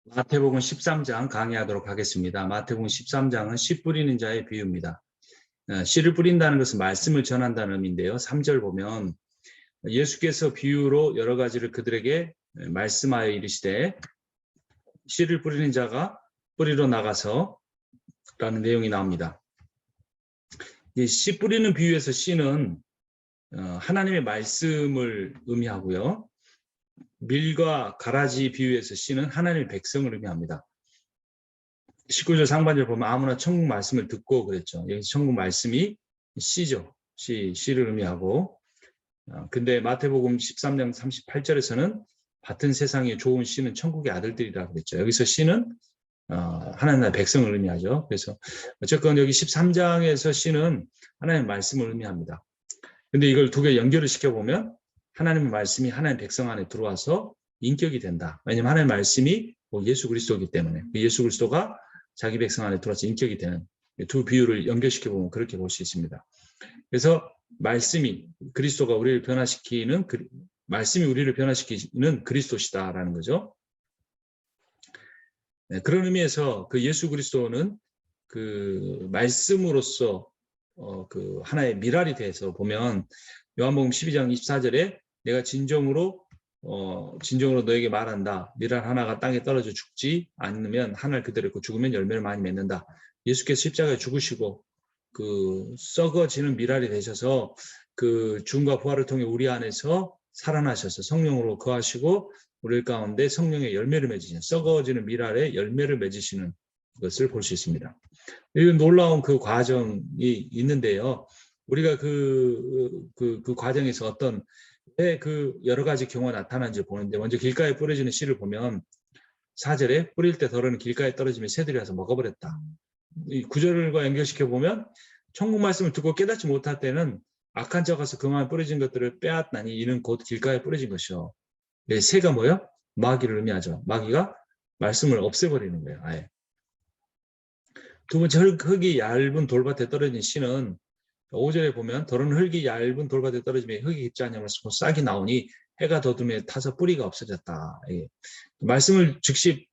마태복음 13장 강의하도록 하겠습니다. 마태복음 13장은 씨 뿌리는 자의 비유입니다. 씨를 뿌린다는 것은 말씀을 전한다는 의미인데요. 3절 보면 예수께서 비유로 여러 가지를 그들에게 말씀하여 이르시되 씨를 뿌리는 자가 뿌리러 나가서 라는 내용이 나옵니다. 이 씨 뿌리는 비유에서 씨는 하나님의 말씀을 의미하고요. 밀과 가라지 비유에서 씨는 하나님의 백성을 의미합니다. 19절 상반절 보면 아무나 천국 말씀을 듣고 그랬죠. 여기서 천국 말씀이 씨죠. 씨를 의미하고. 근데 마태복음 13장 38절에서는 같은 세상에 좋은 씨는 천국의 아들들이라 그랬죠. 여기서 씨는 하나님의 백성을 의미하죠. 그래서 어쨌건 여기 13장에서 씨는 하나님의 말씀을 의미합니다. 근데 이걸 두 개 연결을 시켜보면 하나님의 말씀이 하나님의 백성 안에 들어와서 인격이 된다. 왜냐하면 하나님의 말씀이 예수 그리스도이기 때문에 예수 그리스도가 자기 백성 안에 들어와서 인격이 되는 두 비유를 연결시켜보면 그렇게 볼 수 있습니다. 그래서 말씀이 그리스도가 우리를 변화시키는 말씀이 우리를 변화시키는 그리스도시다라는 거죠. 그런 의미에서 그 예수 그리스도는 그 말씀으로서 그 하나의 미랄이 돼서 보면 요한복음 12장 24절에 내가 진정으로 너에게 말한다. 미랄 하나가 땅에 떨어져 죽지 않으면 하늘 그대로 있고 죽으면 열매를 많이 맺는다. 예수께서 십자가에 죽으시고 그 썩어지는 미랄이 되셔서 그 죽음과 부활을 통해 우리 안에서 살아나셔서 성령으로 거하시고 우리 가운데 성령의 열매를 맺으시는 썩어지는 미랄의 열매를 맺으시는 것을 볼 수 있습니다. 이런 놀라운 그 과정이 있는데요. 우리가 그 과정에서 어떤 그 여러 가지 경우가 나타나는지 보는데 먼저 길가에 뿌려지는 씨를 보면 4절에 뿌릴 때 덜어는 길가에 떨어지면 새들이 와서 먹어버렸다. 이 구절과 연결시켜 보면 천국 말씀을 듣고 깨닫지 못할 때는 악한 자가 와서 그만 뿌려진 것들을 빼앗나니 이는 곧 길가에 뿌려진 것이요. 새가 뭐예요? 마귀를 의미하죠. 마귀가 말씀을 없애버리는 거예요. 아예. 두 번째 흙이 얇은 돌밭에 떨어진 씨는 5절에 보면 더러는 흙이 얇은 돌밭에 떨어지면 흙이 깊지 않으면 싹이 나오니 해가 돋으면 타서 뿌리가 없어졌다. 말씀을 즉시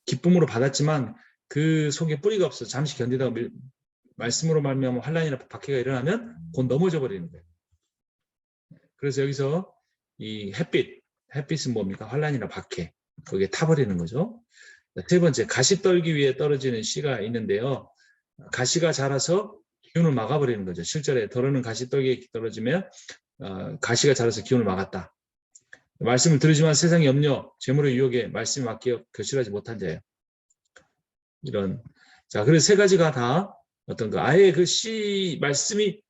기쁨으로 받았지만 그 속에 뿌리가 없어 잠시 견디다가 말씀으로 말미암아 환난이나 박해가 일어나면 곧 넘어져 버리는 거예요. 그래서 여기서 이 햇빛은 뭡니까? 환난이나 박해 거기에 타버리는 거죠. 세 번째 가시떨기 위에 떨어지는 씨가 있는데요. 가시가 자라서 기운을 막아버리는 거죠. 실절에 더러는 가시떨기에 떨어지면 가시가 자라서 기운을 막았다. 말씀을 들으지만 세상의 염려, 재물의 유혹에 말씀이 맡겨 결실하지 못한 자예요. 이런 그래서 세 가지가 다 어떤 아예 그 씨 말씀이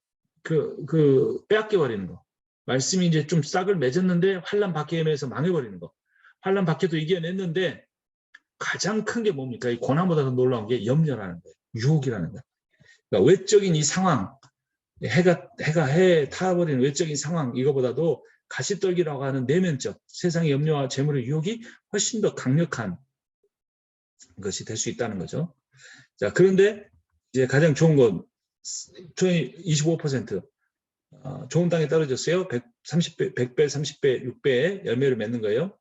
빼앗겨 버리는 거. 말씀이 이제 좀 싹을 맺었는데 환난 박해에 의해서 망해버리는 거. 환난 박해도 이겨냈는데 가장 큰 게 뭡니까? 이 고난보다 더 놀라운 게 염려라는 거예요. 유혹이라는 거예요. 그러니까 외적인 이 상황, 해에 타버리는 외적인 상황 이거보다도 가시떨기라고 하는 내면적 세상의 염려와 재물의 유혹이 훨씬 더 강력한 것이 될 수 있다는 거죠. 자, 그런데 이제 가장 좋은 건 25% 좋은 땅에 떨어졌어요. 100배, 30배, 6배의 열매를 맺는 거예요.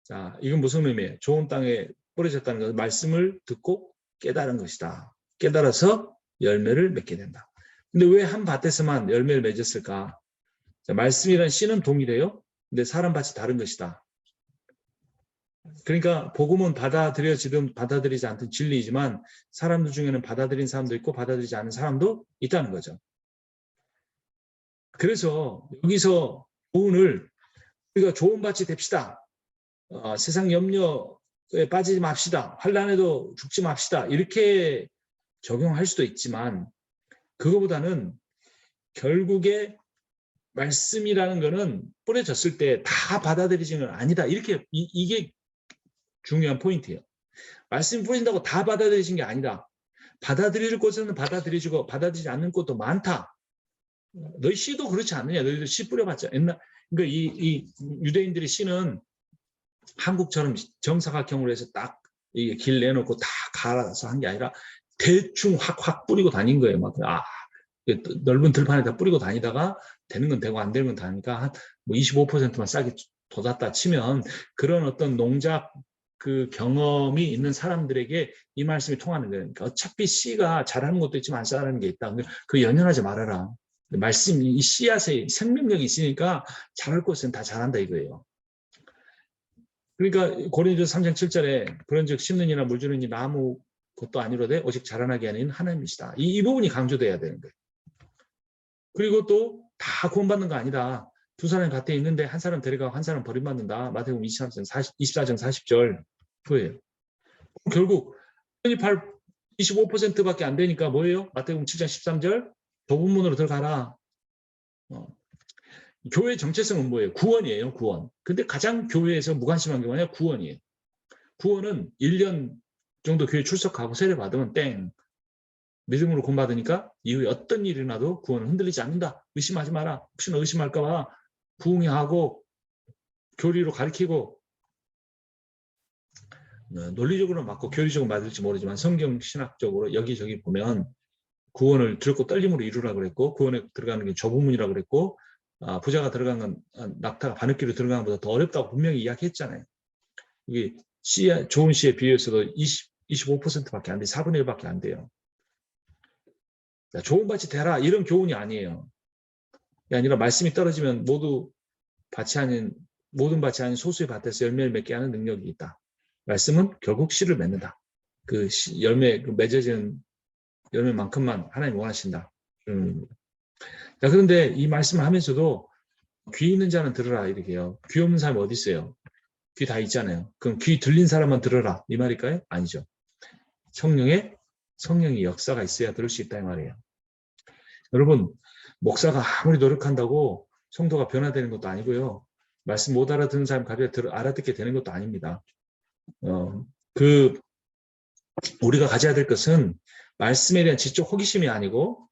자, 이건 무슨 의미예요? 좋은 땅에 뿌려졌다는 것은 말씀을 듣고 깨달은 것이다. 깨달아서 열매를 맺게 된다. 근데 왜 한 밭에서만 열매를 맺었을까? 자, 말씀이란 씨는 동일해요. 근데 사람 밭이 다른 것이다. 그러니까 복음은 받아들여지든 받아들이지 않든 진리이지만 사람들 중에는 받아들인 사람도 있고 받아들이지 않는 사람도 있다는 거죠. 그래서 여기서 교훈을 우리가 좋은 밭이 됩시다. 세상 염려에 빠지지 맙시다. 환난에도 죽지 맙시다. 이렇게 적용할 수도 있지만 그거보다는 결국에 말씀이라는 거는 뿌려졌을 때 다 받아들이지는 아니다. 이게 중요한 포인트예요. 말씀 뿌린다고 다 받아들이신 게 아니다. 받아들일 곳에는 받아들이고 받아들이지 않는 곳도 많다. 너희 씨도 그렇지 않느냐. 너희도 씨 뿌려봤자. 그러니까 이 유대인들의 씨는 한국처럼 정사각형으로 해서 딱 길 내놓고 다 갈아서 한 게 아니라 대충 확 뿌리고 다닌 거예요. 넓은 들판에다 뿌리고 다니다가 되는 건 되고 안 되는 건 다니까 한 25%만 싹이 돋았다 치면 그런 어떤 농작 그 경험이 있는 사람들에게 이 말씀이 통하는 거예요. 그러니까 어차피 씨가 잘하는 것도 있지만 안 잘하는 게 있다. 그 연연하지 말아라. 말씀, 이 씨앗에 생명력이 있으니까 잘할 것은 다 잘한다 이거예요. 그러니까 고린도서 3장 7절에 그런즉 심는 이나 물 주는 이 아무 것도 아니로되 오직 자라나게 하는 하나님이시다. 이 부분이 강조돼야 되는 거예요. 그리고 또 다 구원받는 거 아니다. 두 사람이 밭에 있는데 한 사람 데려가고 한 사람 버림받는다. 마태복음 24장 40절 그거예요. 결국 25%밖에 안 되니까 뭐예요? 마태복음 7장 13절 좁은 문으로 들어가라. 교회 정체성은 뭐예요? 구원이에요. 구원. 근데 가장 교회에서 무관심한 게 뭐냐? 구원이에요. 구원은 1년 정도 교회 출석하고 세례 받으면 땡. 믿음으로 구원받으니까 이후에 어떤 일이 나도 구원은 흔들리지 않는다. 의심하지 마라. 혹시나 의심할까 봐 부흥회하고 교리로 가르치고 논리적으로 맞고 교리적으로 맞을지 모르지만 성경 신학적으로 여기저기 보면 구원을 들고 떨림으로 이루라 그랬고 구원에 들어가는 게 좁은 문이라 그랬고 부자가 들어간 건 낙타가 바늘기로 들어가는 것보다 더 어렵다고 분명히 이야기했잖아요. 이게 좋은 씨에 비해서도 25%밖에 안 돼. 4분의 1밖에 안 돼요. 좋은 밭이 되라 이런 교훈이 아니에요. 그게 아니라 말씀이 떨어지면 모든 밭이 아닌 소수의 밭에서 열매를 맺게 하는 능력이 있다. 말씀은 결국 씨를 맺는다. 그 맺어지는 열매만큼만 하나님 원하신다. 자, 그런데 이 말씀을 하면서도 귀 있는 자는 들으라 이렇게요. 귀 없는 사람이 어디 있어요? 귀 다 있잖아요. 그럼 귀 들린 사람만 들어라 이 말일까요? 아니죠. 성령의 역사가 있어야 들을 수 있다 이 말이에요. 여러분 목사가 아무리 노력한다고 성도가 변화되는 것도 아니고요. 말씀 못 알아듣는 사람 가볍게 알아듣게 되는 것도 아닙니다. 우리가 가져야 될 것은 말씀에 대한 지적 호기심이 아니고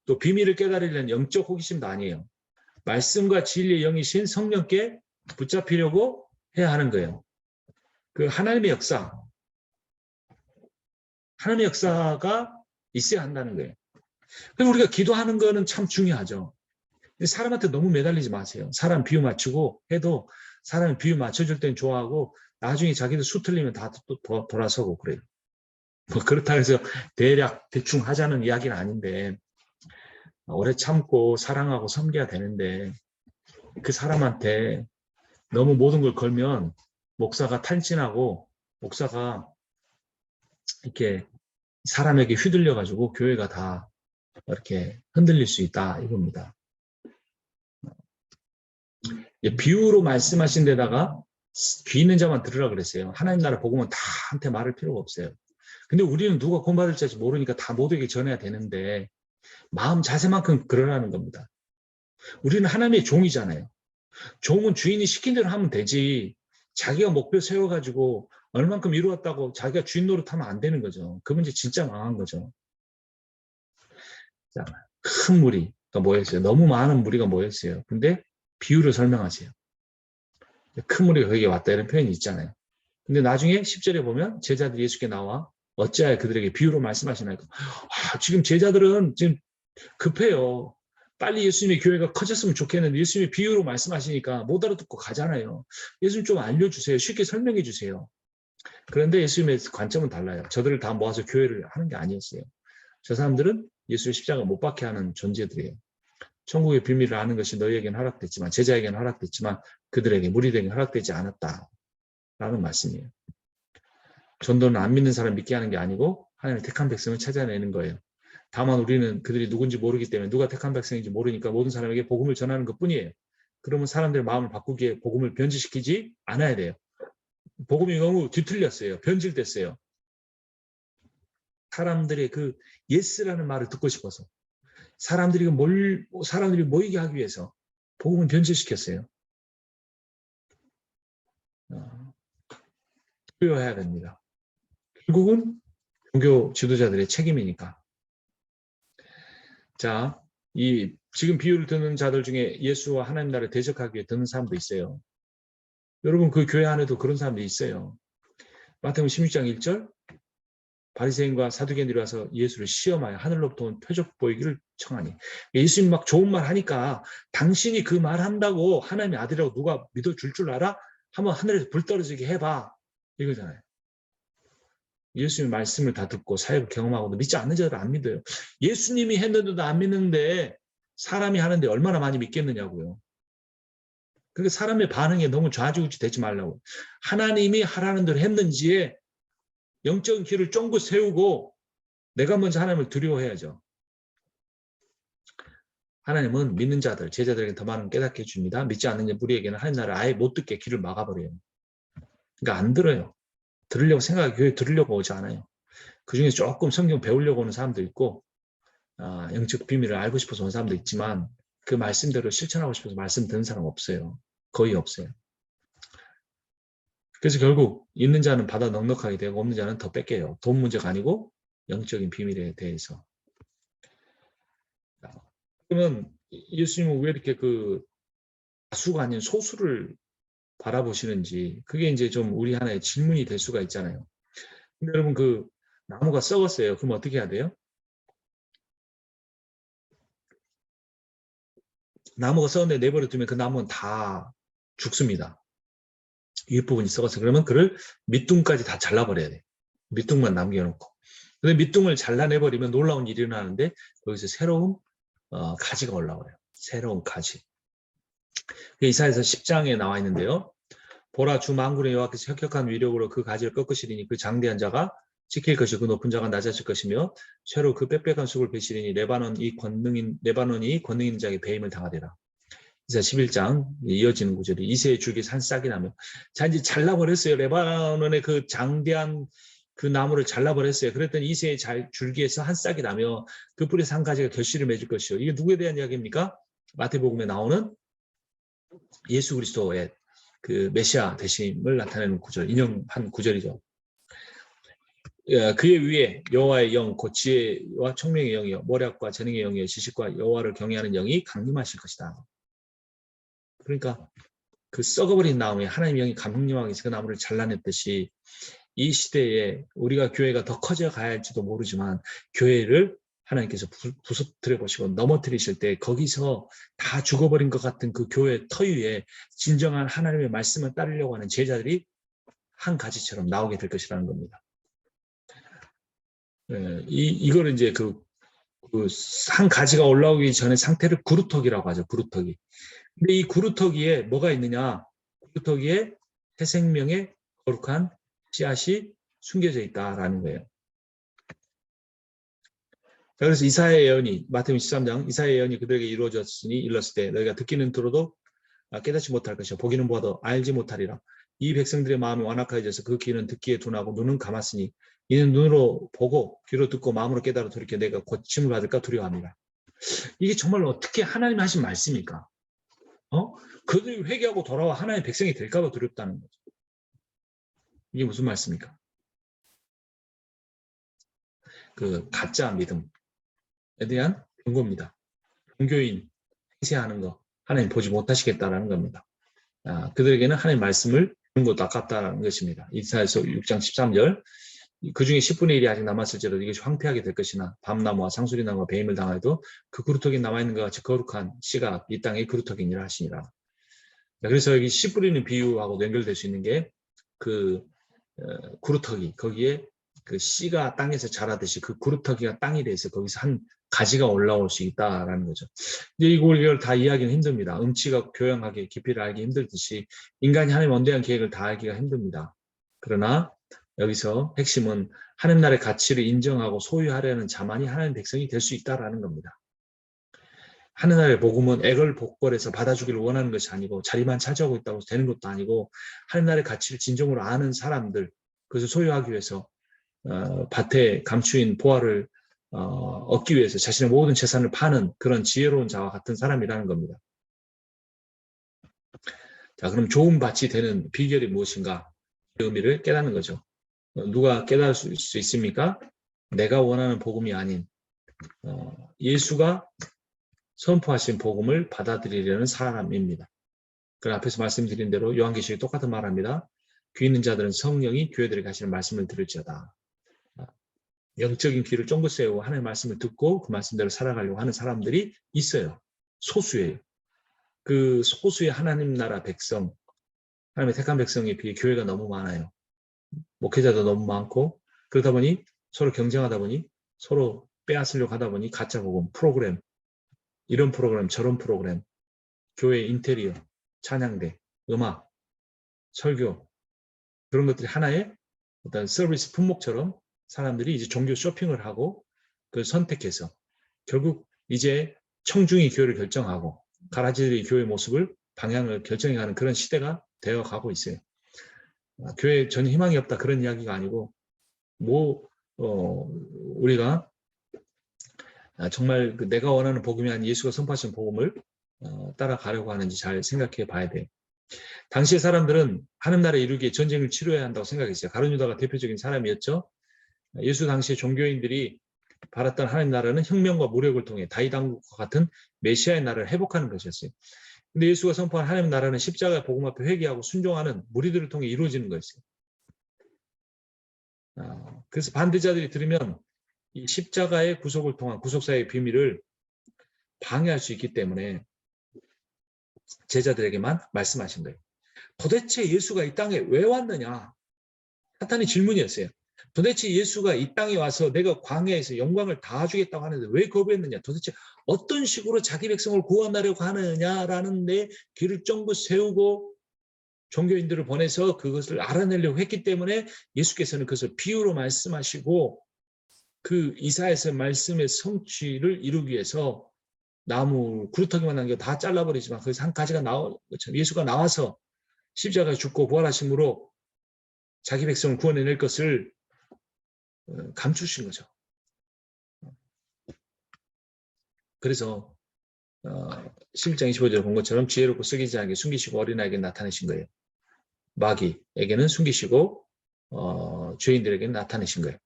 또 비밀을 깨달으려는 영적 호기심도 아니에요. 말씀과 진리의 영이신 성령께 붙잡히려고 해야 하는 거예요. 그 하나님의 역사가 있어야 한다는 거예요. 그래서 우리가 기도하는 거는 참 중요하죠. 사람한테 너무 매달리지 마세요. 사람 비유 맞추고 해도 사람이 비유 맞춰줄 땐 좋아하고 나중에 자기도 수 틀리면 다 또 돌아서고 그래요. 뭐 그렇다고 해서 대충 하자는 이야기는 아닌데 오래 참고 사랑하고 섬겨야 되는데 그 사람한테 너무 모든 걸 걸면 목사가 탈진하고 목사가 이렇게 사람에게 휘둘려가지고 교회가 다 이렇게 흔들릴 수 있다 이겁니다. 비유로 말씀하신 데다가 귀 있는 자만 들으라 그랬어요. 하나님 나라 복음은 다한테 말할 필요가 없어요. 근데 우리는 누가 구원받을지 모르니까 다 모두에게 전해야 되는데 마음 자세만큼 그러라는 겁니다. 우리는 하나님의 종이잖아요. 종은 주인이 시킨 대로 하면 되지 자기가 목표 세워가지고 얼만큼 이루었다고 자기가 주인 노릇하면 안 되는 거죠. 그 문제 진짜 망한 거죠. 자, 큰 무리가 모였어요. 너무 많은 무리가 모였어요. 근데 비유를 설명하세요. 큰 무리가 거기에 왔다 이런 표현이 있잖아요. 근데 나중에 10절에 보면 제자들이 예수께 나와 어찌하여 그들에게 비유로 말씀하시나이까. 지금 제자들은 지금 급해요. 빨리 예수님의 교회가 커졌으면 좋겠는데 예수님이 비유로 말씀하시니까 못 알아듣고 가잖아요. 예수님 좀 알려주세요. 쉽게 설명해 주세요. 그런데 예수님의 관점은 달라요. 저들을 다 모아서 교회를 하는 게 아니었어요. 저 사람들은 예수의 십자가 못 박게 하는 존재들이에요. 천국의 비밀을 아는 것이 너희에게는 허락됐지만 제자에게는 허락됐지만 그들에게 무리들에게 허락되지 않았다라는 말씀이에요. 전도는 안 믿는 사람 믿게 하는 게 아니고 하나님의 택한 백성을 찾아내는 거예요. 다만 우리는 그들이 누군지 모르기 때문에 누가 택한 백성인지 모르니까 모든 사람에게 복음을 전하는 것뿐이에요. 그러면 사람들의 마음을 바꾸기에 복음을 변질시키지 않아야 돼요. 복음이 너무 뒤틀렸어요. 변질됐어요. 사람들의 그 예스라는 말을 듣고 싶어서 사람들이 모이게 하기 위해서 복음을 변질시켰어요. 투여해야 됩니다. 결국은 종교 지도자들의 책임이니까. 자, 지금 비유를 듣는 자들 중에 예수와 하나님 나라를 대적하기 위해 듣는 사람도 있어요. 여러분 그 교회 안에도 그런 사람들이 있어요. 마태복음 16장 1절 바리새인과 사두개인들이 와서 예수를 시험하여 하늘로부터 온 표적 보이기를 청하니 예수님 막 좋은 말 하니까 당신이 그 말 한다고 하나님의 아들이라고 누가 믿어줄 줄 알아? 한번 하늘에서 불 떨어지게 해봐. 이거잖아요. 예수님의 말씀을 다 듣고 사역을 경험하고도 믿지 않는 자들 안 믿어요. 예수님이 했는데도 안 믿는데 사람이 하는데 얼마나 많이 믿겠느냐고요. 그러니까 사람의 반응에 너무 좌지우지 되지 말라고. 하나님이 하라는 대로 했는지에 영적인 길을 쫑긋 세우고 내가 먼저 하나님을 두려워해야죠. 하나님은 믿는 자들, 제자들에게 더 많은 깨닫게 해줍니다. 믿지 않는 무리에게는 하나님 나라를 아예 못 듣게 길을 막아버려요. 그러니까 안 들어요. 들으려고 생각하기 교회 들으려고 오지 않아요. 그중에 조금 성경 배우려고 오는 사람도 있고 영적 비밀을 알고 싶어서 온 사람도 있지만 그 말씀대로 실천하고 싶어서 말씀 듣는 사람 없어요. 거의 없어요. 그래서 결국 있는 자는 받아 넉넉하게 되고 없는 자는 더 뺏겨요. 돈 문제가 아니고 영적인 비밀에 대해서. 그러면 예수님은 왜 이렇게 그 다수가 아닌 소수를 바라보시는지 그게 이제 좀 우리 하나의 질문이 될 수가 있잖아요. 근데 여러분 그 나무가 썩었어요. 그럼 어떻게 해야 돼요? 나무가 썩었는데 내버려 두면 그 나무는 다 죽습니다. 윗부분이 썩어서 그러면 그를 밑둥까지 다 잘라버려야 돼요. 밑둥만 남겨놓고. 근데 밑둥을 잘라내버리면 놀라운 일이 일어나는데 거기서 새로운 가지가 올라와요. 새로운 가지. 이사야서 10장에 나와 있는데요. 보라 주 만군의 여호와께서 혁혁한 위력으로 그 가지를 꺾으시리니 그 장대한 자가 지킬 것이고 그 높은 자가 낮아질 것이며 새로 그 빽빽한 숲을 베시리니 레바논이 권능 있는 자에게 배임을 당하리라. 이사 11장 이어지는 구절이 이새의 줄기 산 싹이 나며 자 이제 잘라버렸어요. 레바논의 그 장대한 그 나무를 잘라버렸어요. 그랬더니 이새의 줄기에서 한 싹이 나며 그 뿌리에서 한 가지가 결실을 맺을 것이요. 이게 누구에 대한 이야기입니까? 마태복음에 나오는 예수 그리스도의 그 메시아 되심을 나타내는 구절, 인용한 구절이죠. 그의 위에 여호와의 영, 곧 지혜와 총명의 영이요, 모략과 재능의 영이요, 지식과 여호와를 경외하는 영이 강림하실 것이다. 그러니까 그 썩어버린 나무에 하나님의 영이 강림하기 위해서 그 나무를 잘라냈듯이 이 시대에 우리가 교회가 더 커져 가야 할지도 모르지만 교회를 하나님께서 부서뜨려 보시고 넘어뜨리실 때 거기서 다 죽어버린 것 같은 그 교회 터 위에 진정한 하나님의 말씀을 따르려고 하는 제자들이 한 가지처럼 나오게 될 것이라는 겁니다. 이거를 이제 한 가지가 올라오기 전에 상태를 구루터기라고 하죠. 구루터기. 근데 이 구루터기에 뭐가 있느냐? 구루터기에 새 생명의 거룩한 씨앗이 숨겨져 있다라는 거예요. 자, 그래서 이사야의 예언이 마태복음 13장 이사야의 예언이 그들에게 이루어졌으니 일렀을 때 너희가 듣기는 들어도 깨닫지 못할 것이요 보기는 보아도 알지 못하리라. 이 백성들의 마음이 완악해져서 그 귀는 듣기에 둔하고 눈은 감았으니 이는 눈으로 보고 귀로 듣고 마음으로 깨달아 돌이켜 내가 고침을 받을까 두려워합니다. 이게 정말로 어떻게 하나님이 하신 말씀입니까? 그들이 회개하고 돌아와 하나님의 백성이 될까 봐 두렵다는 거죠. 이게 무슨 말씀입니까? 그 가짜 믿음에 대한 경고입니다. 종교인 행세하는 거 하나님 보지 못하시겠다라는 겁니다. 그들에게는 하나님의 말씀을 듣는 것도 아깝다는 것입니다. 이사야서 6장 13절 그 중에 10분의 1이 아직 남았을지라도 이것이 황폐하게 될 것이나 밤나무와 상수리나무와 배임을 당하여도 그 그루터기 남아있는 것 같이 거룩한 씨가 이 땅의 그루터기니라 하시니라. 그래서 여기 씨 뿌리는 비유하고 연결될 수 있는 게 그 그루터기 거기에 그 씨가 땅에서 자라듯이 그 그루터기가 땅이 돼서 거기서 한 가지가 올라올 수 있다라는 거죠. 근데 이걸 다 이해하기는 힘듭니다. 음치가 교양하게 깊이를 알기 힘들듯이 인간이 하나님의 원대한 계획을 다 알기가 힘듭니다. 그러나 여기서 핵심은 하나님 나라의 가치를 인정하고 소유하려는 자만이 하나님 백성이 될 수 있다라는 겁니다. 하나님 나라의 복음은 애걸복걸해서 받아주기를 원하는 것이 아니고 자리만 차지하고 있다고 되는 것도 아니고 하나님 나라의 가치를 진정으로 아는 사람들 그것을 소유하기 위해서 밭에 감추인 보화를 얻기 위해서 자신의 모든 재산을 파는 그런 지혜로운 자와 같은 사람이라는 겁니다. 자, 그럼 좋은 밭이 되는 비결이 무엇인가? 그 의미를 깨닫는 거죠. 누가 깨달을 수 있습니까? 내가 원하는 복음이 아닌 예수가 선포하신 복음을 받아들이려는 사람입니다. 그 앞에서 말씀드린 대로 요한계시록이 똑같은 말합니다. 귀 있는 자들은 성령이 교회들에게 하시는 말씀을 들을지어다. 영적인 귀를 쫑긋 세우고 하나님의 말씀을 듣고 그 말씀대로 살아가려고 하는 사람들이 있어요. 소수예요. 그 소수의 하나님 나라 백성, 하나님의 택한 백성에 비해 교회가 너무 많아요. 목회자도 너무 많고 그러다 보니 서로 경쟁하다 보니 서로 빼앗으려고 하다 보니 가짜 복음, 프로그램, 이런 프로그램, 저런 프로그램, 교회 인테리어, 찬양대, 음악, 설교 그런 것들이 하나의 어떤 서비스 품목처럼 사람들이 이제 종교 쇼핑을 하고 그걸 선택해서 결국 이제 청중이 교회를 결정하고 가라지들이 교회 모습을 방향을 결정해가는 그런 시대가 되어가고 있어요. 교회에 전혀 희망이 없다 그런 이야기가 아니고 우리가 정말 내가 원하는 복음이 아닌 예수가 선포하신 복음을 따라가려고 하는지 잘 생각해 봐야 돼요. 당시의 사람들은 하는 나라에 이루기에 전쟁을 치러야 한다고 생각했어요. 가룟 유다가 대표적인 사람이었죠. 예수 당시의 종교인들이 바랐던 하나님 나라는 혁명과 무력을 통해 다윗 왕국과 같은 메시아의 나라를 회복하는 것이었어요. 근데 예수가 선포한 하나님 나라는 십자가의 복음 앞에 회개하고 순종하는 무리들을 통해 이루어지는 거였어요. 그래서 반대자들이 들으면 이 십자가의 구속을 통한 구속사의 비밀을 방해할 수 있기 때문에 제자들에게만 말씀하신 거예요. 도대체 예수가 이 땅에 왜 왔느냐? 사탄의 질문이었어요. 도대체 예수가 이 땅에 와서 내가 광야에서 영광을 다 주겠다고 하는데 왜 거부했느냐? 도대체 어떤 식으로 자기 백성을 구원하려고 하느냐라는 데 귀를 쫑긋 세우고 종교인들을 보내서 그것을 알아내려고 했기 때문에 예수께서는 그것을 비유로 말씀하시고 그 이사야서 말씀의 성취를 이루기 위해서 나무 구루터기만 남겨 다 잘라버리지만 거기서 한 가지가 나올 것처럼 예수가 나와서 십자가에 죽고 부활하심으로 자기 백성을 구원해낼 것을 감추신 거죠. 그래서 11장 25절에 본 것처럼 지혜롭고 쓰기지 않게 숨기시고 어린아이에게 나타내신 거예요. 마귀에게는 숨기시고 죄인들에게는 나타내신 거예요.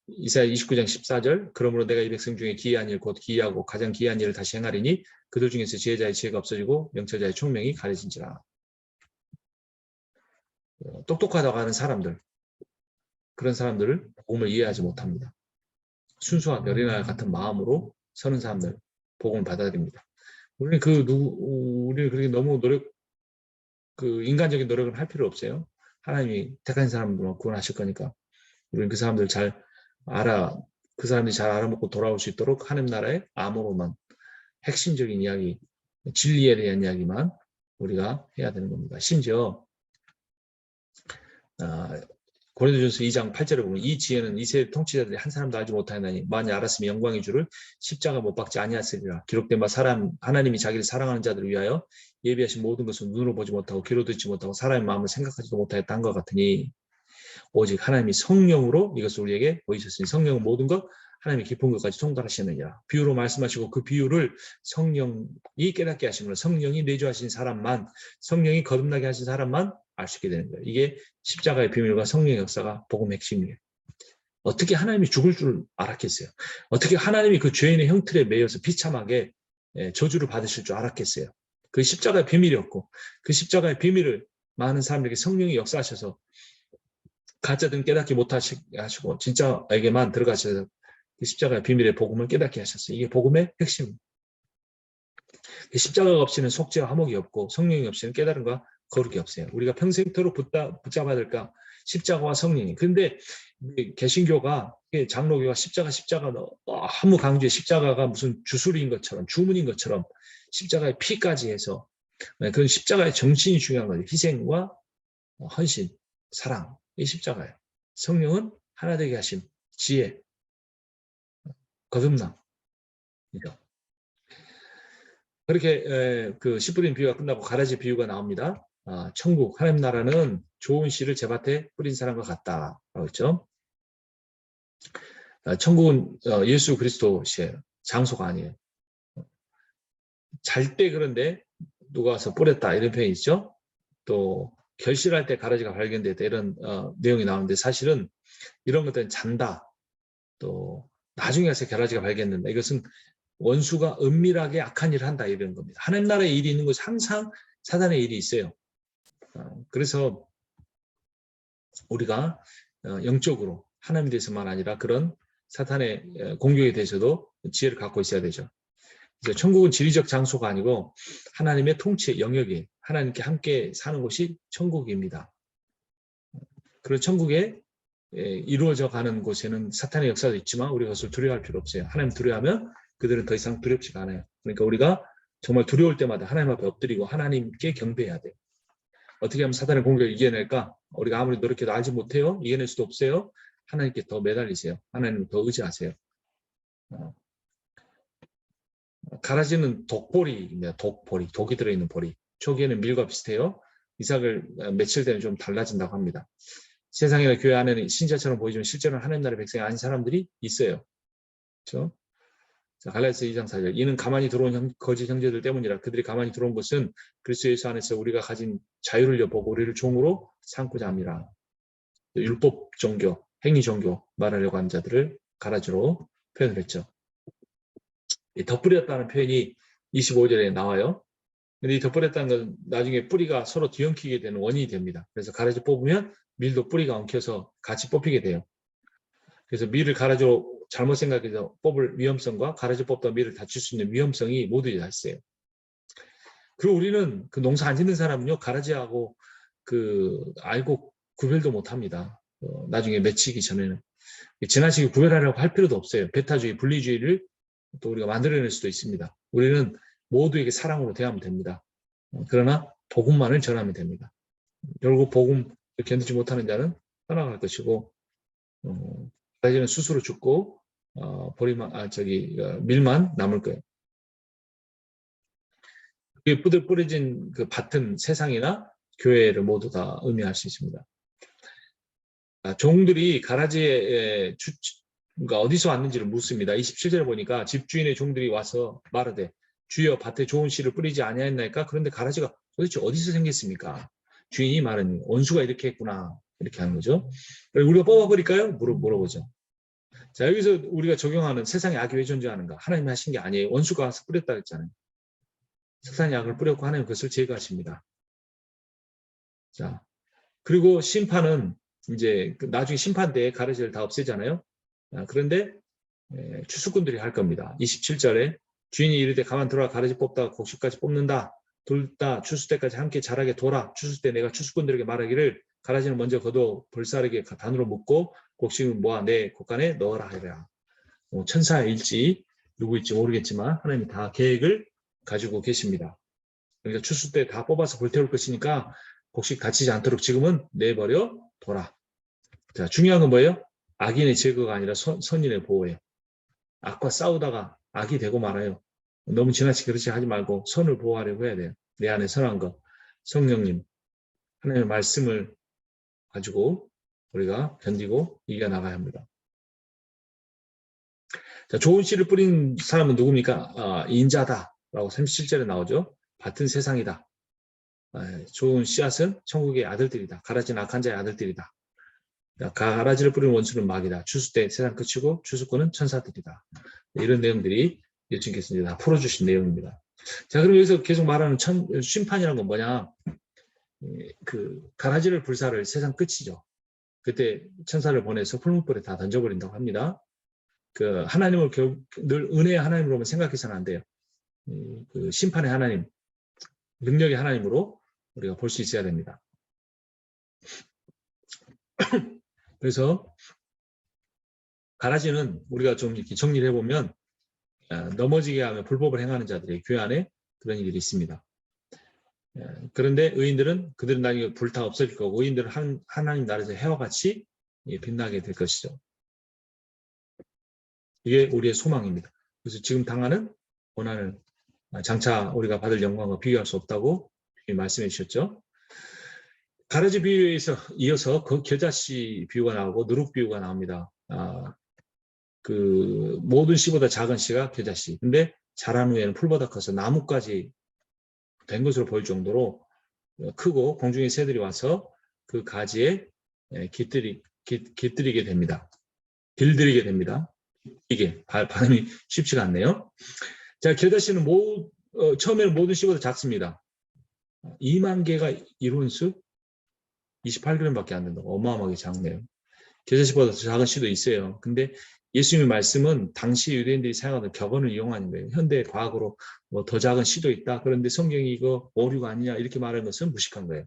이사야 29장 14절 그러므로 내가 이 백성 중에 기이한 일 곧 기이하고 가장 기이한 일을 다시 행하리니 그들 중에서 지혜자의 지혜가 없어지고 명철자의 총명이 가려진지라. 똑똑하다고 하는 사람들 그런 사람들을 복음을 이해하지 못합니다. 순수하게 어린아이 같은 마음으로 서는 사람들 복음을 받아들입니다. 우리는 그렇게 너무 인간적인 노력을 할 필요 없어요. 하나님이 택한 사람들만 구원하실 거니까 우리는 그 사람들이 잘 알아먹고 돌아올 수 있도록 하나님 나라의 암호로만 핵심적인 이야기, 진리에 대한 이야기만 우리가 해야 되는 겁니다. 심지어 고린도전서 2장 8절에 보면 이 지혜는 이스라엘 통치자들이 한 사람도 알지 못하였나니 만일 알았으면 영광의 주를 십자가 못 박지 아니하였으리라. 기록된 바 하나님이 자기를 사랑하는 자들을 위하여 예비하신 모든 것을 눈으로 보지 못하고 귀로 듣지 못하고 사람의 마음을 생각하지도 못하였다 한 것 같으니 오직 하나님이 성령으로 이것을 우리에게 보이셨으니 성령은 모든 것 하나님이 깊은 것까지 통달하시느니라. 비유로 말씀하시고 그 비유를 성령이 깨닫게 하시므로 성령이 내주하신 사람만 성령이 거듭나게 하신 사람만 알 수 있게 되는 거예요. 이게 십자가의 비밀과 성령의 역사가 복음의 핵심이에요. 어떻게 하나님이 죽을 줄 알았겠어요? 어떻게 하나님이 그 죄인의 형틀에 매여서 비참하게 저주를 받으실 줄 알았겠어요? 그 십자가의 비밀이었고 그 십자가의 비밀을 많은 사람들에게 성령이 역사하셔서 가짜든 깨닫지 못하시고 진짜에게만 들어가셔서 그 십자가의 비밀의 복음을 깨닫게 하셨어요. 이게 복음의 핵심입니다. 십자가가 없이는 속죄와 화목이 없고 성령이 없이는 깨달음과 거룩이 없어요. 우리가 평생토록 붙잡아야 될까? 십자가와 성령이. 근데 개신교가 장로교가 십자가 너무 강조해 십자가가 무슨 주술인 것처럼 주문인 것처럼 십자가의 피까지 해서 그건 십자가의 정신이 중요한 거예요. 희생과 헌신, 사랑. 이 십자가예요. 성령은 하나 되게 하심, 지혜, 거듭남. 그렇게 그 씨 뿌린 비유가 끝나고 가라지 비유가 나옵니다. 천국, 하나님 나라는 좋은 씨를 제밭에 뿌린 사람과 같다라고 했죠. 천국은 예수 그리스도시에요. 장소가 아니에요. 잘 때 그런데 누가 와서 뿌렸다 이런 표현이 있죠. 또 결실할 때 가라지가 발견됐다 이런 내용이 나오는데 사실은 이런 것들은 잔다. 또 나중에 가서 가라지가 발견된다. 이것은 원수가 은밀하게 악한 일을 한다 이런 겁니다. 하나님 나라의 일이 있는 곳에 항상 사단의 일이 있어요. 그래서 우리가 영적으로 하나님에 대해서만 아니라 그런 사탄의 공격에 대해서도 지혜를 갖고 있어야 되죠. 그래서 천국은 지리적 장소가 아니고 하나님의 통치의 영역이 하나님께 함께 사는 곳이 천국입니다. 그런 천국에 이루어져 가는 곳에는 사탄의 역사도 있지만 우리가 그것을 두려워할 필요 없어요. 하나님 두려워하면 그들은 더 이상 두렵지가 않아요. 그러니까 우리가 정말 두려울 때마다 하나님 앞에 엎드리고 하나님께 경배해야 돼요. 어떻게 하면 사탄의 공격을 이겨낼까? 우리가 아무리 노력해도 알지 못해요. 이겨낼 수도 없어요. 하나님께 더 매달리세요. 하나님을 더 의지하세요. 가라지는 독보리입니다. 독보리, 독이 들어있는 보리. 초기에는 밀과 비슷해요. 이삭을 며칠 되면 좀 달라진다고 합니다. 세상이나 교회 안에는 신자처럼 보이지만 실제로는 하나님 나라의 백성이 아닌 사람들이 있어요. 그렇죠? 갈라디아서 2장 4절. 이는 가만히 들어온 거짓 형제들 때문이라. 그들이 가만히 들어온 것은 그리스도 예수 안에서 우리가 가진 자유를 엿보고 우리를 종으로 삼고자 합니다. 율법 종교, 행위 종교 말하려고 하는 자들을 가라지로 표현을 했죠. 덧뿌렸다는 표현이 25절에 나와요. 근데 이 덧뿌렸다는 건 나중에 뿌리가 서로 뒤엉키게 되는 원인이 됩니다. 그래서 가라지 뽑으면 밀도 뿌리가 엉켜서 같이 뽑히게 돼요. 그래서 밀을 가라지로 잘못 생각해서 뽑을 위험성과 가라지 뽑다 밀을 다칠 수 있는 위험성이 모두 다 있어요. 그리고 우리는 그 농사 안 짓는 사람은요, 가라지하고 알고 구별도 못 합니다. 나중에 맺히기 전에는. 지나치게 구별하려고 할 필요도 없어요. 배타주의, 분리주의를 또 우리가 만들어낼 수도 있습니다. 우리는 모두에게 사랑으로 대하면 됩니다. 그러나 복음만을 전하면 됩니다. 결국 복음을 견디지 못하는 자는 떠나갈 것이고, 가라지는 스스로 죽고 밀만 남을 거예요. 그게 뿌려진 그 밭은 세상이나 교회를 모두 다 의미할 수 있습니다. 종들이 가라지에 그러니까 어디서 왔는지를 묻습니다. 27절에 보니까 집주인의 종들이 와서 말하되 주여 밭에 좋은 씨를 뿌리지 아니하였나이까? 그런데 가라지가 도대체 어디서 생겼습니까? 주인이 말은 원수가 이렇게 했구나. 이렇게 하는 거죠. 우리가 뽑아버릴까요? 물어보죠. 자, 여기서 우리가 적용하는 세상의 악이 왜 존재하는가? 하나님이 하신 게 아니에요. 원수가 와서 뿌렸다 했잖아요. 세상의 악을 뿌렸고 하나님 그것을 제거하십니다. 자, 그리고 심판은 이제 나중에 심판 때에 가라지를 다 없애잖아요. 그런데 추수꾼들이 할 겁니다. 27절에 주인이 이르되 가만 들어와 가라지 뽑다가 곡식까지 뽑는다. 둘 다 추수 때까지 함께 자라게 둬라. 추수 때 내가 추수꾼들에게 말하기를 가라지는 먼저 거둬 볼살에게 단으로 묶고 곡식을 모아 내 곳간에 넣어라 하리라. 천사일지 누구일지 모르겠지만 하나님이 다 계획을 가지고 계십니다. 그러니까 추수 때 다 뽑아서 불태울 것이니까 곡식 다치지 않도록 지금은 내버려 둬라. 자, 중요한 건 뭐예요? 악인의 제거가 아니라 선인의 보호예요. 악과 싸우다가 악이 되고 말아요. 너무 지나치게 그렇게 하지 말고 선을 보호하려고 해야 돼요. 내 안에 선한 것, 성령님, 하나님의 말씀을 가지고 우리가 견디고 이겨나가야 합니다. 자, 좋은 씨를 뿌린 사람은 누굽니까? 인자다라고 37절에 나오죠. 밭은 세상이다. 좋은 씨앗은 천국의 아들들이다. 가라지는 악한 자의 아들들이다. 가라지를 뿌리는 원수는 마귀다. 추수 때 세상 끝이고 추수꾼은 천사들이다. 이런 내용들이 예수님께서 다 풀어주신 내용입니다. 자, 그럼 여기서 계속 말하는 심판이라는 건 뭐냐? 가라지를 불사를 세상 끝이죠. 그때 천사를 보내서 풀무불에 다 던져버린다고 합니다. 하나님을 늘 은혜의 하나님으로만 생각해서는 안 돼요. 심판의 하나님, 능력의 하나님으로 우리가 볼 수 있어야 됩니다. 그래서 가라지는 우리가 좀 이렇게 정리를 해보면 넘어지게 하며 불법을 행하는 자들의 교회 안에 그런 일이 있습니다. 그런데 의인들은 그들은 나중에 불타 없어질 거고 의인들은 하나님 나라에서 해와 같이 빛나게 될 것이죠. 이게 우리의 소망입니다. 그래서 지금 당하는 고난을 장차 우리가 받을 영광과 비교할 수 없다고 말씀해 주셨죠. 가라지 비유에 이어서 그 겨자씨 비유가 나오고 누룩 비유가 나옵니다. 모든 씨보다 작은 씨가 겨자씨. 근데 자란 후에는 풀보다 커서 나무까지 된 것으로 보일 정도로 크고 공중의 새들이 와서 그 가지에 깃들이게 됩니다. 길들이게 됩니다. 이게 발음이 쉽지가 않네요. 자, 겨자씨는 처음에는 모든 씨보다 작습니다. 2만 개가 이룬 수 28g밖에 안 된다고. 어마어마하게 작네요. 겨자씨보다 더 작은 씨도 있어요. 근데 예수님의 말씀은 당시 유대인들이 사용하던 격언을 이용하는 거예요. 현대 과학으로 더 작은 씨도 있다. 그런데 성경이 이거 오류가 아니냐 이렇게 말하는 것은 무식한 거예요.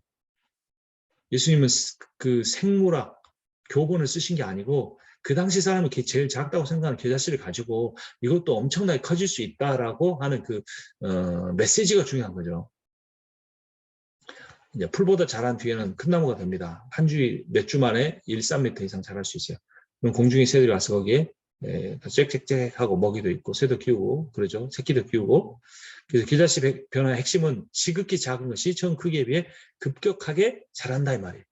예수님은 그 생물학 교본을 쓰신 게 아니고 그 당시 사람이 제일 작다고 생각하는 겨자씨를 가지고 이것도 엄청나게 커질 수 있다라고 하는 그 메시지가 중요한 거죠. 이제 풀보다 자란 뒤에는 큰 나무가 됩니다. 몇 주 만에 1~3m 이상 자랄 수 있어요. 그럼 공중의 새들이 와서 거기에 짹짹짹하고 먹이도 있고 새도 키우고 그러죠. 새끼도 키우고. 그래서 겨자씨 변화의 핵심은 지극히 작은 것이 전 크기에 비해 급격하게 자란다 이 말이에요.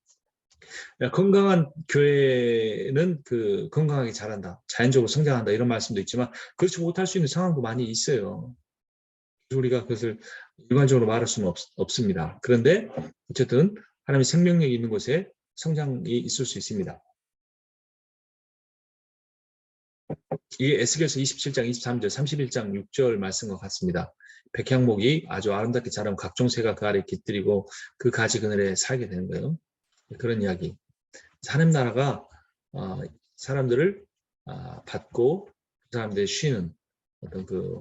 건강한 교회는 그 건강하게 자란다, 자연적으로 성장한다 이런 말씀도 있지만 그렇지 못할 수 있는 상황도 많이 있어요. 우리가 그것을 일반적으로 말할 수는 없습니다. 그런데 어쨌든 하나님의 생명력이 있는 곳에 성장이 있을 수 있습니다. 이게 에스겔서 27장 23절 31장 6절 말씀과 같습니다. 백향목이 아주 아름답게 자라면 각종 새가 그 아래 깃들이고 그 가지 그늘에 살게 되는 거예요. 그런 이야기. 하나님 나라가 사람들을 받고 그 사람들이 쉬는 어떤 그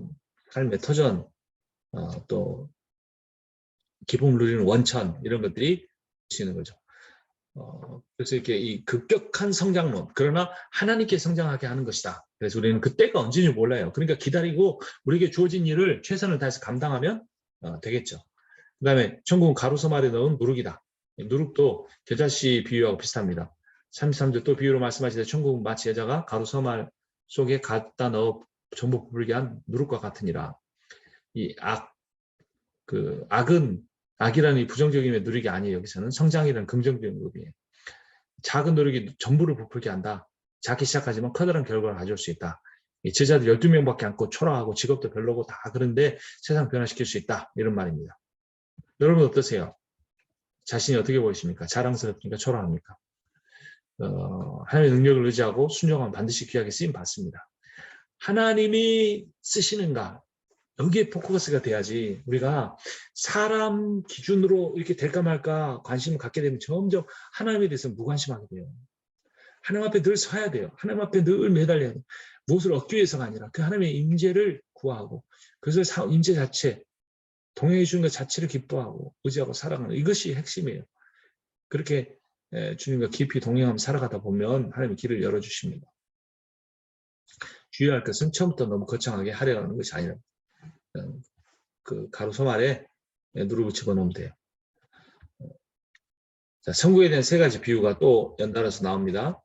삶의 터전, 또 기쁨을 누리는 원천 이런 것들이 쉬는 거죠. 그래서 이렇게 이 급격한 성장론, 그러나 하나님께 성장하게 하는 것이다. 그래서 우리는 그때가 언제인지 몰라요. 그러니까 기다리고 우리에게 주어진 일을 최선을 다해서 감당하면 되겠죠. 그 다음에 천국은 가루서말에 넣은 누룩이다. 누룩도 겨자씨 비유하고 비슷합니다. 33절 또 비유로 말씀하시되 천국은 마치 여자가 가루서말 속에 갖다 넣어 전부 부풀게 한 누룩과 같으니라. 이 악은 악이라는 이 부정적인 누룩이 아니에요. 여기서는 성장이라는 긍정적인 누룩이에요. 작은 노력이 전부를 부풀게 한다. 작게 시작하지만 커다란 결과를 가져올 수 있다. 제자들 12명밖에 않고 초라하고 직업도 별로고 다 그런데 세상 변화시킬 수 있다. 이런 말입니다. 여러분 어떠세요? 자신이 어떻게 보이십니까? 자랑스럽습니까? 초라합니까? 하나님의 능력을 의지하고 순종하면 반드시 귀하게 쓰임 받습니다. 하나님이 쓰시는가? 여기에 포커스가 돼야지 우리가 사람 기준으로 이렇게 될까 말까 관심을 갖게 되면 점점 하나님에 대해서 무관심하게 돼요. 하나님 앞에 늘 서야 돼요. 하나님 앞에 늘 매달려야 돼요. 무엇을 얻기 위해서가 아니라 그 하나님의 임재를 구하고 그것을 임재 자체, 동행해 주는 것 자체를 기뻐하고 의지하고 살아가는 이것이 핵심이에요. 그렇게 주님과 깊이 동행하며 살아가다 보면 하나님의 길을 열어주십니다. 주의할 것은 처음부터 너무 거창하게 하려는 것이 아니라 그 가루소말에 누룩을 집어넣으면 돼요. 자, 성국에 대한 세 가지 비유가 또 연달아서 나옵니다.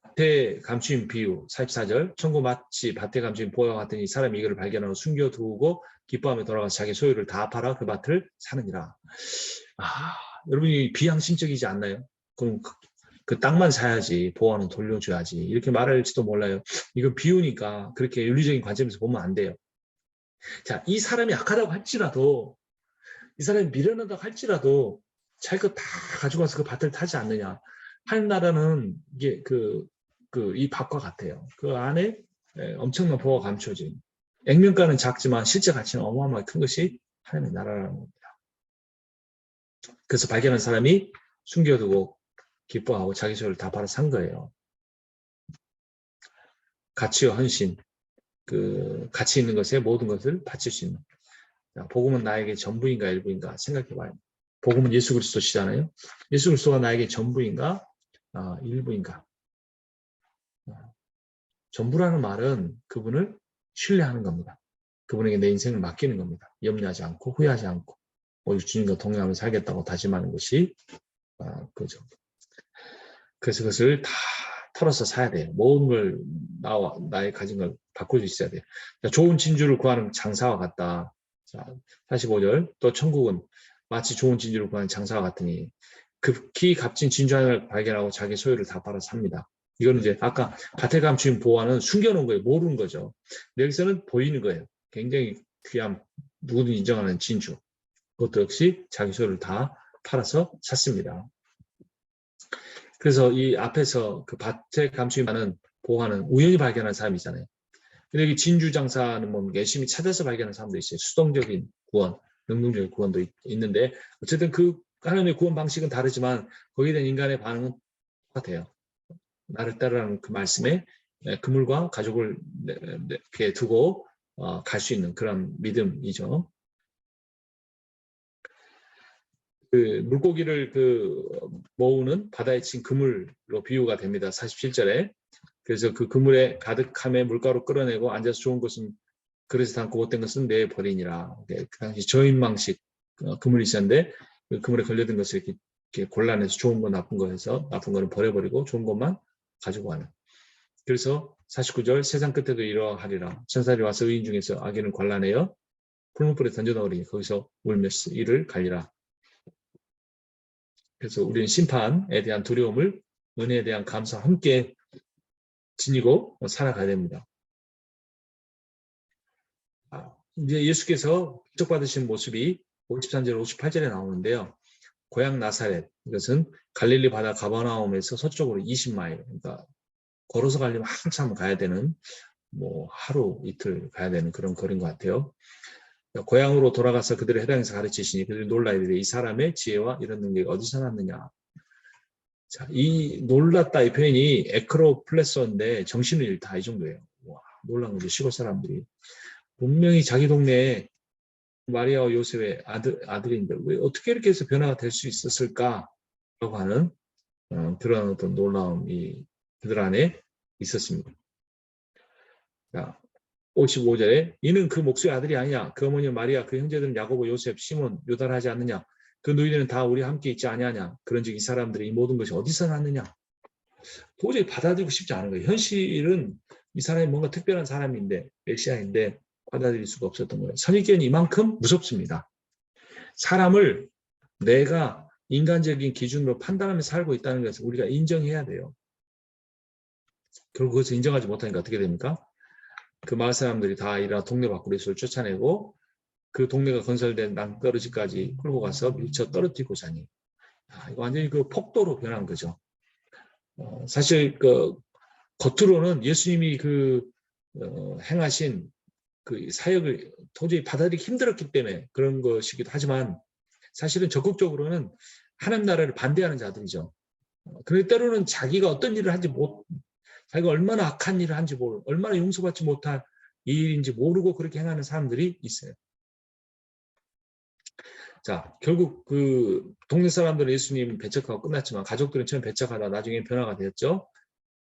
밭에 감추인 비유 44절 천국 마치 밭에 감추인 보화와 같으니 사람이 이것을 발견하고 숨겨두고 기뻐하며 돌아가서 자기 소유를 다 팔아 그 밭을 사느니라. 여러분이 비양심적이지 않나요? 그럼 그 땅만 사야지 보화는 돌려줘야지 이렇게 말할지도 몰라요. 이건 비유니까 그렇게 윤리적인 관점에서 보면 안 돼요. 자, 이 사람이 악하다고 할지라도 이 사람이 미련하다고 할지라도 자기 거 다 가지고 와서 그 밭을 타지 않느냐. 하나님 나라는 이게 이 밭과 같아요. 그 안에 엄청난 보호가 감춰진 액면가는 작지만 실제 가치는 어마어마하게 큰 것이 하나님의 나라라는 겁니다. 그래서 발견한 사람이 숨겨두고 기뻐하고 자기 소유를 다 팔아 산 거예요. 가치와 헌신, 그 가치 있는 것에 모든 것을 바칠 수 있는. 복음은 나에게 전부인가 일부인가 생각해봐요. 복음은 예수 그리스도시잖아요. 예수 그리스도가 나에게 전부인가 일부인가. 전부라는 말은 그분을 신뢰하는 겁니다. 그분에게 내 인생을 맡기는 겁니다. 염려하지 않고 후회하지 않고 오직 주님과 동행하며 살겠다고 다짐하는 것이 그죠. 그래서 그것을 다 털어서 사야 돼요. 모든 걸 나의 가진 걸 바꿀 수 있어야 돼요. 좋은 진주를 구하는 장사와 같다. 자, 45절 또 천국은 마치 좋은 진주를 구하는 장사와 같으니 급히 값진 진주 하나를 발견하고 자기 소유를 다 팔아 삽니다. 이거는 이제 아까 밭에 감춘 보화는 숨겨놓은 거예요. 모르는 거죠. 여기서는 보이는 거예요. 굉장히 귀한 누구든 인정하는 진주. 그것도 역시 자기 소유를 다 팔아서 샀습니다. 그래서 이 앞에서 그 밭에 감추인 많은 보화는 우연히 발견한 사람이잖아요. 근데 여기 진주 장사는 뭐 열심히 찾아서 발견한 사람도 있어요. 수동적인 구원, 능동적인 구원도 있는데 어쨌든 그 하나님의 구원 방식은 다르지만 거기에 대한 인간의 반응은 똑같아요. 나를 따르라는 그 말씀에 그물과 가족을 이렇게 두고 갈 수 있는 그런 믿음이죠. 그 물고기를 모으는 바다에 친 그물로 비유가 됩니다. 47절에. 그래서 그 그물에 가득함에 물가로 끌어내고 앉아서 좋은 것은 그릇에 담고 못된 것은 내버리니라. 그 당시 저인망식 그물이 있었는데 그 그물에 걸려든 것을 이렇게 골라내서 좋은 거 나쁜 거 해서 나쁜 거는 버려버리고 좋은 것만 가지고 가는. 그래서 49절 세상 끝에도 이러하리라. 천사들이 와서 의인 중에서 악인을 골라내어 풀무불에 던져넣으리니 거기서 울며 이를 갈리라. 그래서 우리는 심판에 대한 두려움을 은혜에 대한 감사와 함께 지니고 살아가야 됩니다. 이제 예수께서 부적받으신 모습이 53절, 58절에 나오는데요. 고향 나사렛, 이것은 갈릴리 바다 가버나움에서 서쪽으로 20마일, 그러니까 걸어서 가려면 한참 가야 되는, 하루 이틀 가야 되는 그런 거리인 것 같아요. 고향으로 돌아가서 그들의 회당에서 가르치시니 그들이 놀라 이르되 이 사람의 지혜와 이런 능력이 어디서 났느냐. 자, 이 놀랐다 이 표현이 에크로플레소인데 정신을 잃다 이 정도예요. 와, 놀란 거죠. 시골 사람들이. 분명히 자기 동네에 마리아와 요셉의 아들인데 왜 어떻게 이렇게 해서 변화가 될 수 있었을까라고 하는 그런 어떤 놀라움이 그들 안에 있었습니다. 자, 55절에 이는 그 목수의 아들이 아니냐. 그 어머니 마리아, 그 형제들은 야고보, 요셉, 시몬, 유다를 하지 않느냐. 그 너희들은 다 우리 함께 있지 아니하냐. 그런즉 이 사람들이 이 모든 것이 어디서 났느냐. 도저히 받아들이고 싶지 않은 거예요. 현실은 이 사람이 뭔가 특별한 사람인데 메시아인데 받아들일 수가 없었던 거예요. 선입견이 이만큼 무섭습니다. 사람을 내가 인간적인 기준으로 판단하면서 살고 있다는 것을 우리가 인정해야 돼요. 결국 그것을 인정하지 못하니까 어떻게 됩니까? 그 마을 사람들이 다 일어나 동네 밖으로 예수를 쫓아내고 그 동네가 건설된 낭떠러지까지 끌고 가서 밀쳐 떨어뜨리고 자니. 이거 완전히 그 폭도로 변한 거죠. 사실 겉으로는 예수님이 행하신 그 사역을 도저히 받아들이기 힘들었기 때문에 그런 것이기도 하지만 사실은 적극적으로는 하나님 나라를 반대하는 자들이죠. 그런데 때로는 자기가 어떤 일을 자기가 얼마나 악한 일을 한지 모르고 얼마나 용서받지 못한 일인지 모르고 그렇게 행하는 사람들이 있어요. 자, 결국 그 동네 사람들은 예수님 배척하고 끝났지만 가족들은 처음 배척하다 나중에 변화가 되었죠.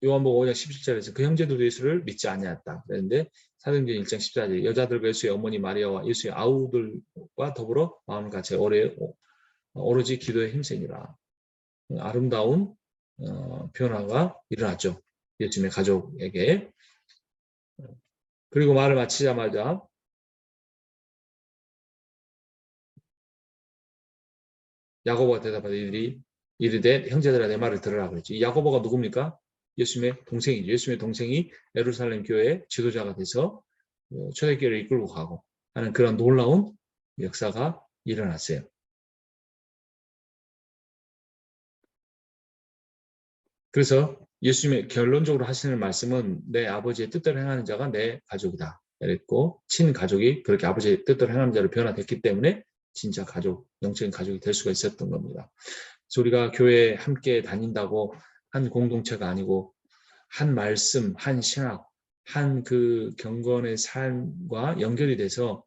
요한복음 5장 17절에서 그 형제들도 예수를 믿지 아니하였다. 그랬는데 사도행전 1장 14절 여자들과 예수의 어머니 마리아와 예수의 아우들과 더불어 마음을 같이 오로지 기도에 힘쓰니라. 아름다운 변화가 일어났죠. 예수님의 가족에게. 그리고 말을 마치자마자 야고보가 대답하되 이르되 형제들아 내 말을 들으라 그랬죠. 이 야고보가 누굽니까? 예수님의 동생이죠. 예수님의 동생이 예루살렘 교회 지도자가 돼서 초대교회를 이끌고 가고 하는 그런 놀라운 역사가 일어났어요. 그래서 예수님의 결론적으로 하시는 말씀은 내 아버지의 뜻대로 행하는 자가 내 가족이다. 그랬고 친가족이 그렇게 아버지의 뜻대로 행하는 자로 변화됐기 때문에 진짜 가족, 영적인 가족이 될 수가 있었던 겁니다. 그래서 우리가 교회에 함께 다닌다고 한 공동체가 아니고 한 말씀, 한 신학, 한 그 경건의 삶과 연결이 돼서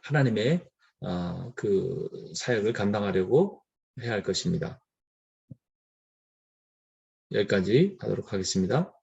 하나님의 그 사역을 감당하려고 해야 할 것입니다. 여기까지 하도록 하겠습니다.